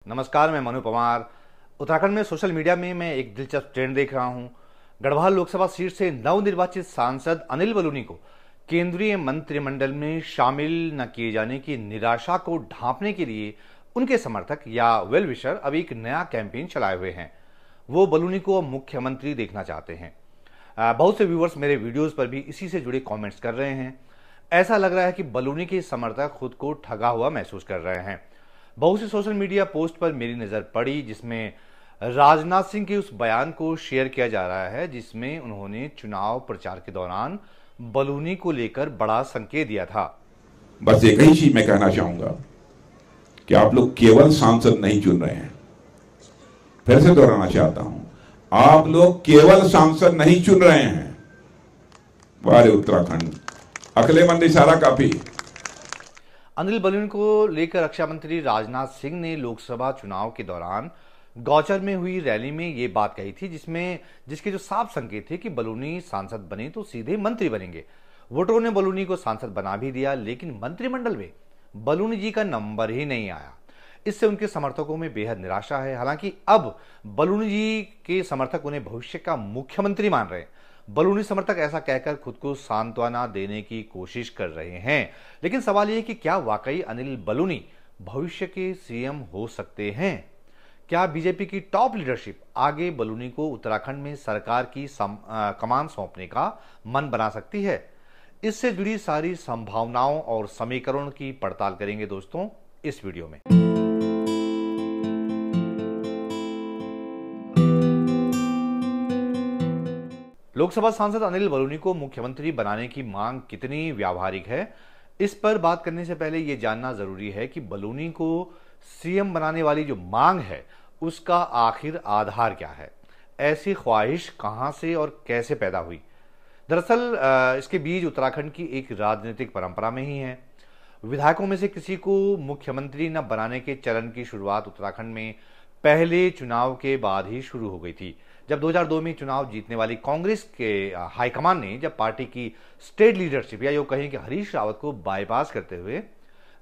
नमस्कार, मैं मनु पवार। उत्तराखंड में सोशल मीडिया में मैं एक दिलचस्प ट्रेंड देख रहा हूं। गढ़वाल लोकसभा सीट से नवनिर्वाचित सांसद अनिल बलूनी को केंद्रीय मंत्रिमंडल में शामिल न किए जाने की निराशा को ढांपने के लिए उनके समर्थक या वेल विशर अब एक नया कैंपेन चलाए हुए हैं। वो बलूनी को मुख्यमंत्री देखना चाहते हैं। बहुत से व्यूअर्स मेरे वीडियोज पर भी इसी से जुड़े कॉमेंट्स कर रहे हैं। ऐसा लग रहा है कि बलूनी के समर्थक खुद को ठगा हुआ महसूस कर रहे हैं। बहुत सी सोशल मीडिया पोस्ट पर मेरी नजर पड़ी जिसमें राजनाथ सिंह के उस बयान को शेयर किया जा रहा है जिसमें उन्होंने चुनाव प्रचार के दौरान बलूनी को लेकर बड़ा संकेत दिया था। बस एक ही चीज मैं कहना चाहूंगा कि आप लोग केवल सांसद नहीं चुन रहे हैं। फिर से दोहराना चाहता हूं, आप लोग केवल सांसद नहीं चुन रहे हैं। वारे उत्तराखंड, अकलेमंद इशारा काफी। अनिल बलूनी को लेकर रक्षा मंत्री राजनाथ सिंह ने लोकसभा चुनाव के दौरान गौचर में हुई रैली में ये बात कही थी जिसके जो साफ संकेत थे कि बलूनी सांसद बने तो सीधे मंत्री बनेंगे। वोटरों ने बलूनी को सांसद बना भी दिया, लेकिन मंत्रिमंडल में बलूनी जी का नंबर ही नहीं आया। इससे उनके समर्थकों में बेहद निराशा है। हालांकि अब बलूनी जी के समर्थक उन्हें भविष्य का मुख्यमंत्री मान रहे हैं। बलूनी समर्थक ऐसा कहकर खुद को सांत्वना देने की कोशिश कर रहे हैं, लेकिन सवाल यह कि क्या वाकई अनिल बलूनी भविष्य के सीएम हो सकते हैं? क्या बीजेपी की टॉप लीडरशिप आगे बलूनी को उत्तराखंड में सरकार की कमान सौंपने का मन बना सकती है? इससे जुड़ी सारी संभावनाओं और समीकरण की पड़ताल करेंगे दोस्तों इस वीडियो में। लोकसभा सांसद अनिल बलूनी को मुख्यमंत्री बनाने की मांग कितनी व्यावहारिक है, इस पर बात करने से पहले यह जानना जरूरी है कि बलूनी को सीएम बनाने वाली जो मांग है उसका आखिर आधार क्या है। ऐसी ख्वाहिश कहां से और कैसे पैदा हुई? दरअसल इसके बीज उत्तराखंड की एक राजनीतिक परंपरा में ही है। विधायकों में से किसी को मुख्यमंत्री न बनाने के चलन की शुरुआत उत्तराखंड में पहले चुनाव के बाद ही शुरू हो गई थी, जब 2002 में चुनाव जीतने वाली कांग्रेस के हाईकमान ने जब पार्टी की स्टेट लीडरशिप या यूं कहें कि हरीश रावत को बाईपास करते हुए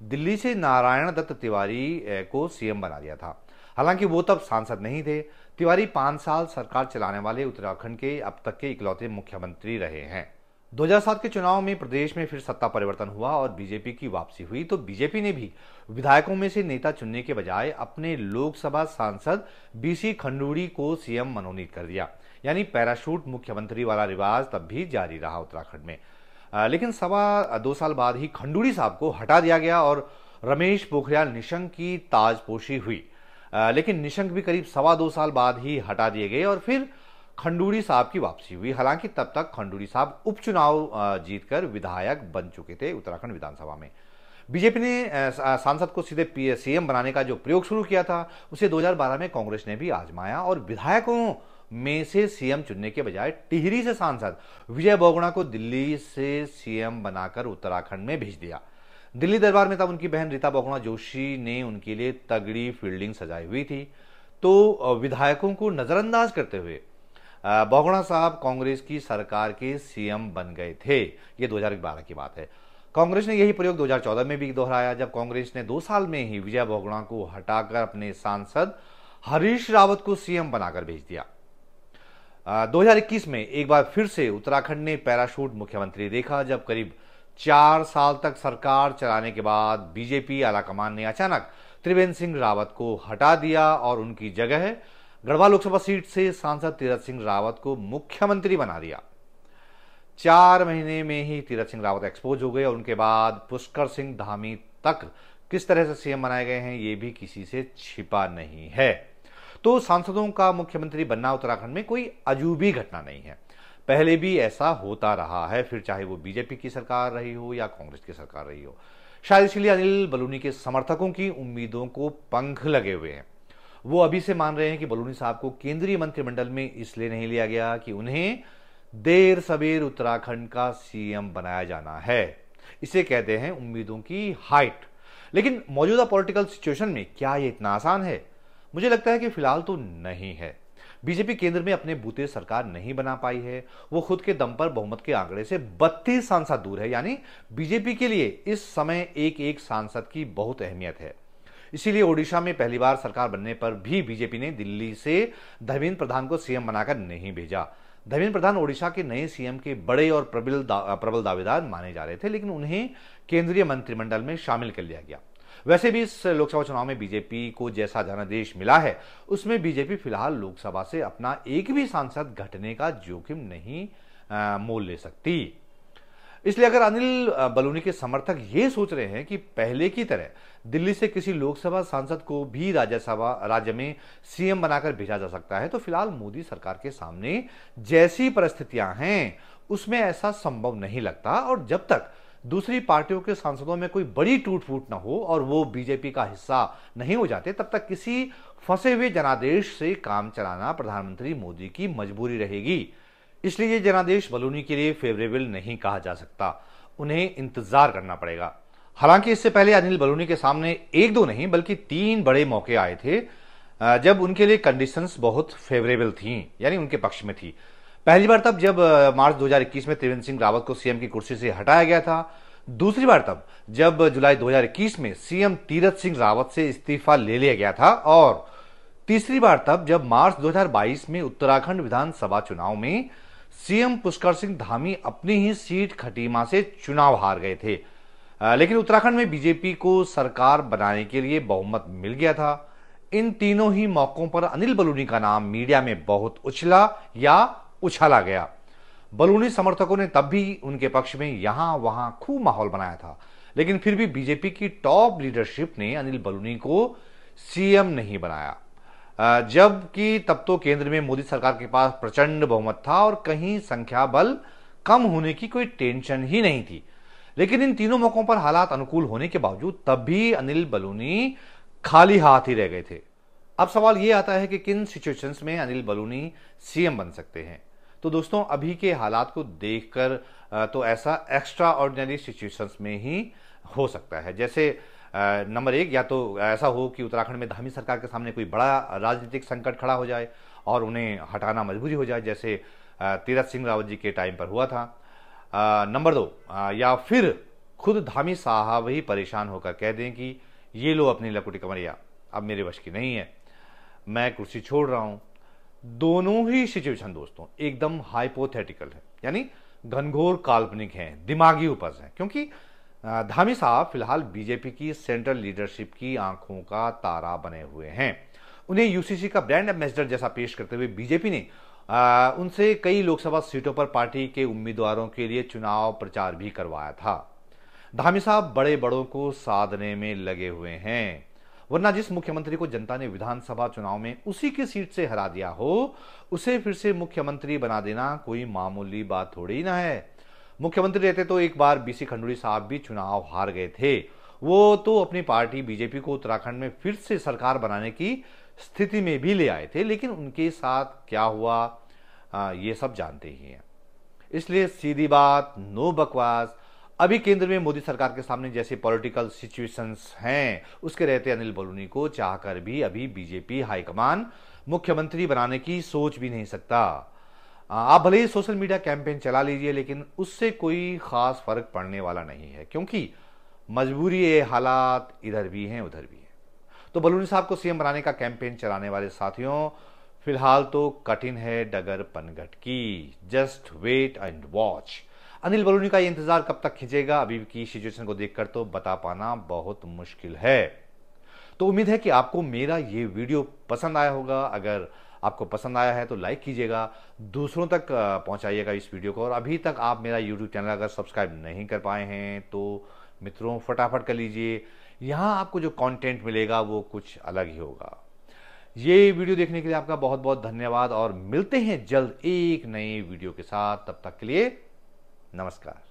दिल्ली से नारायण दत्त तिवारी को सीएम बना दिया था। हालांकि वो तब सांसद नहीं थे। तिवारी 5 साल सरकार चलाने वाले उत्तराखंड के अब तक के इकलौते मुख्यमंत्री रहे हैं। 2007 के चुनाव में प्रदेश में फिर सत्ता परिवर्तन हुआ और बीजेपी की वापसी हुई, तो बीजेपी ने भी विधायकों में से नेता चुनने के बजाय अपने लोकसभा सांसद बीसी खंडूड़ी को सीएम मनोनीत कर दिया। यानी पैराशूट मुख्यमंत्री वाला रिवाज तब भी जारी रहा उत्तराखंड में। लेकिन 2.25 साल बाद ही खंडूड़ी साहब को हटा दिया गया और रमेश पोखरियाल निशंक की ताजपोशी हुई। लेकिन निशंक भी करीब 2.25 साल बाद ही हटा दिए गए और फिर खंडूड़ी साहब की वापसी हुई। हालांकि तब तक खंडूड़ी साहब उपचुनाव जीतकर विधायक बन चुके थे उत्तराखंड विधानसभा में। बीजेपी ने सांसद को सीधे सीएम बनाने का जो प्रयोग शुरू किया था उसे 2012 में कांग्रेस ने भी आजमाया और विधायकों में से सीएम चुनने के बजाय टिहरी से सांसद विजय बहुगुणा को दिल्ली से सीएम बनाकर उत्तराखंड में भेज दिया। दिल्ली दरबार में तब उनकी बहन रीता बहुगुणा जोशी ने उनके लिए तगड़ी फील्डिंग सजाई हुई थी। तो विधायकों को नजरअंदाज करते हुए बहुगुणा साहब कांग्रेस की सरकार के सीएम बन गए थे। ये 2012 की बात है। कांग्रेस ने यही प्रयोग 2014 में भी दोहराया, जब कांग्रेस ने 2 साल में ही विजय बहुगुणा को हटाकर अपने सांसद हरीश रावत को सीएम बनाकर भेज दिया। 2021 में एक बार फिर से उत्तराखंड ने पैराशूट मुख्यमंत्री देखा, जब करीब 4 साल तक सरकार चलाने के बाद बीजेपी आलाकमान ने अचानक त्रिवेंद्र सिंह रावत को हटा दिया और उनकी जगह गढ़वाल लोकसभा सीट से सांसद तीरथ सिंह रावत को मुख्यमंत्री बना दिया। 4 महीने में ही तीरथ सिंह रावत एक्सपोज हो गए और उनके बाद पुष्कर सिंह धामी तक किस तरह से सीएम बनाए गए हैं ये भी किसी से छिपा नहीं है। तो सांसदों का मुख्यमंत्री बनना उत्तराखंड में कोई अजूबी घटना नहीं है। पहले भी ऐसा होता रहा है, फिर चाहे वो बीजेपी की सरकार रही हो या कांग्रेस की सरकार रही हो। शायद इसलिए अनिल बलूनी के समर्थकों की उम्मीदों को पंख लगे हुए हैं। वो अभी से मान रहे हैं कि बलूनी साहब को केंद्रीय मंत्रिमंडल में इसलिए नहीं लिया गया कि उन्हें देर सबेर उत्तराखंड का सीएम बनाया जाना है। इसे कहते हैं उम्मीदों की हाइट। लेकिन मौजूदा पॉलिटिकल सिचुएशन में क्या ये इतना आसान है? मुझे लगता है कि फिलहाल तो नहीं है। बीजेपी केंद्र में अपने बूते सरकार नहीं बना पाई है। वो खुद के दम पर बहुमत के आंकड़े से 32 सांसद दूर है। यानी बीजेपी के लिए इस समय एक एक सांसद की बहुत अहमियत है। इसीलिए ओडिशा में पहली बार सरकार बनने पर भी बीजेपी ने दिल्ली से धर्मेंद्र प्रधान को सीएम बनाकर नहीं भेजा। धर्मेंद्र प्रधान ओडिशा के नए सीएम के बड़े और प्रबल दावेदार माने जा रहे थे, लेकिन उन्हें केंद्रीय मंत्रिमंडल में शामिल कर लिया गया। वैसे भी इस लोकसभा चुनाव में बीजेपी को जैसा जनादेश मिला है, उसमें बीजेपी फिलहाल लोकसभा से अपना एक भी सांसद घटने का जोखिम नहीं मोल ले सकती। इसलिए अगर अनिल बलूनी के समर्थक ये सोच रहे हैं कि पहले की तरह दिल्ली से किसी लोकसभा सांसद को भी राज्य में सीएम बनाकर भेजा जा सकता है, तो फिलहाल मोदी सरकार के सामने जैसी परिस्थितियां हैं उसमें ऐसा संभव नहीं लगता। और जब तक दूसरी पार्टियों के सांसदों में कोई बड़ी टूट फूट न हो और वो बीजेपी का हिस्सा नहीं हो जाते, तब तक किसी फंसे हुए जनादेश से काम चलाना प्रधानमंत्री मोदी की मजबूरी रहेगी। इसलिए ये जनादेश बलूनी के लिए फेवरेबल नहीं कहा जा सकता, उन्हें इंतजार करना पड़ेगा। हालांकि इससे पहले अनिल बलूनी के सामने एक दो नहीं बल्कि 3 बड़े मौके आए थे जब उनके लिए कंडीशंस बहुत फेवरेबल थी, यानी उनके पक्ष में थी। पहली बार तब जब मार्च 2021 में त्रिवेंद्र सिंह रावत को सीएम की कुर्सी से हटाया गया था। दूसरी बार तब जब जुलाई 2021 में सीएम तीरथ सिंह रावत से इस्तीफा ले लिया गया था। और तीसरी बार तब जब मार्च 2022 में उत्तराखंड विधानसभा चुनाव में सीएम पुष्कर सिंह धामी अपनी ही सीट खटीमा से चुनाव हार गए थे, लेकिन उत्तराखंड में बीजेपी को सरकार बनाने के लिए बहुमत मिल गया था। इन तीनों ही मौकों पर अनिल बलूनी का नाम मीडिया में बहुत उछाला गया। बलूनी समर्थकों ने तब भी उनके पक्ष में यहां वहां खूब माहौल बनाया था, लेकिन फिर भी बीजेपी की टॉप लीडरशिप ने अनिल बलूनी को सीएम नहीं बनाया, जबकि तब तो केंद्र में मोदी सरकार के पास प्रचंड बहुमत था और कहीं संख्या बल कम होने की कोई टेंशन ही नहीं थी। लेकिन इन तीनों मौकों पर हालात अनुकूल होने के बावजूद तब भी अनिल बलूनी खाली हाथ ही रह गए थे। अब सवाल यह आता है कि किन सिचुएशंस में अनिल बलूनी सीएम बन सकते हैं। तो दोस्तों, अभी के हालात को देखकर तो ऐसा एक्स्ट्रा ऑर्डिनरी सिचुएशंस में ही हो सकता है। जैसे नंबर 1, या तो ऐसा हो कि उत्तराखंड में धामी सरकार के सामने कोई बड़ा राजनीतिक संकट खड़ा हो जाए और उन्हें हटाना मजबूरी हो जाए, जैसे तीरथ सिंह रावत जी के टाइम पर हुआ था। नंबर 2, या फिर खुद धामी साहब ही परेशान होकर कह दें कि ये लो अपनी लकुटी कमरिया, अब मेरे वश की नहीं है, मैं कुर्सी छोड़ रहा हूं। दोनों ही सिचुएशन दोस्तों एकदम हाइपोथेटिकल है, यानी घनघोर काल्पनिक है, दिमागी उपज है, क्योंकि धामी साहब फिलहाल बीजेपी की सेंट्रल लीडरशिप की आंखों का तारा बने हुए हैं। उन्हें यूसीसी का ब्रांड एम्बेसडर जैसा पेश करते हुए बीजेपी ने उनसे कई लोकसभा सीटों पर पार्टी के उम्मीदवारों के लिए चुनाव प्रचार भी करवाया था। धामी साहब बड़े बड़ों को साधने में लगे हुए हैं, वरना जिस मुख्यमंत्री को जनता ने विधानसभा चुनाव में उसी की सीट से हरा दिया हो, उसे फिर से मुख्यमंत्री बना देना कोई मामूली बात थोड़ी ना है। मुख्यमंत्री रहते तो एक बार बीसी खंडूड़ी साहब भी चुनाव हार गए थे। वो तो अपनी पार्टी बीजेपी को उत्तराखंड में फिर से सरकार बनाने की स्थिति में भी ले आए थे, लेकिन उनके साथ क्या हुआ ये सब जानते ही हैं। इसलिए सीधी बात, नो बकवास, अभी केंद्र में मोदी सरकार के सामने जैसे पॉलिटिकल सिचुएशंस हैं, उसके रहते अनिल बलूनी को चाहकर भी अभी बीजेपी हाईकमान मुख्यमंत्री बनाने की सोच भी नहीं सकता। आप भले ही सोशल मीडिया कैंपेन चला लीजिए, लेकिन उससे कोई खास फर्क पड़ने वाला नहीं है, क्योंकि मजबूरी ये हालात इधर भी हैं उधर भी हैं। तो बलूनी साहब को सीएम बनाने का कैंपेन चलाने वाले साथियों, फिलहाल तो कठिन है डगर पनघट की। Just wait and watch. Anil Baluni का ये इंतजार कब तक खींचेगा, अभी की सिचुएशन को देखकर तो बता पाना बहुत मुश्किल है। तो उम्मीद है कि आपको मेरा ये वीडियो पसंद आया होगा। अगर आपको पसंद आया है तो लाइक कीजिएगा, दूसरों तक पहुंचाइएगा इस वीडियो को। और अभी तक आप मेरा यूट्यूब चैनल अगर सब्सक्राइब नहीं कर पाए हैं तो मित्रों फटाफट कर लीजिए। यहां आपको जो कंटेंट मिलेगा वो कुछ अलग ही होगा। ये वीडियो देखने के लिए आपका बहुत बहुत धन्यवाद और मिलते हैं जल्द एक नई वीडियो के साथ। तब तक के लिए नमस्कार।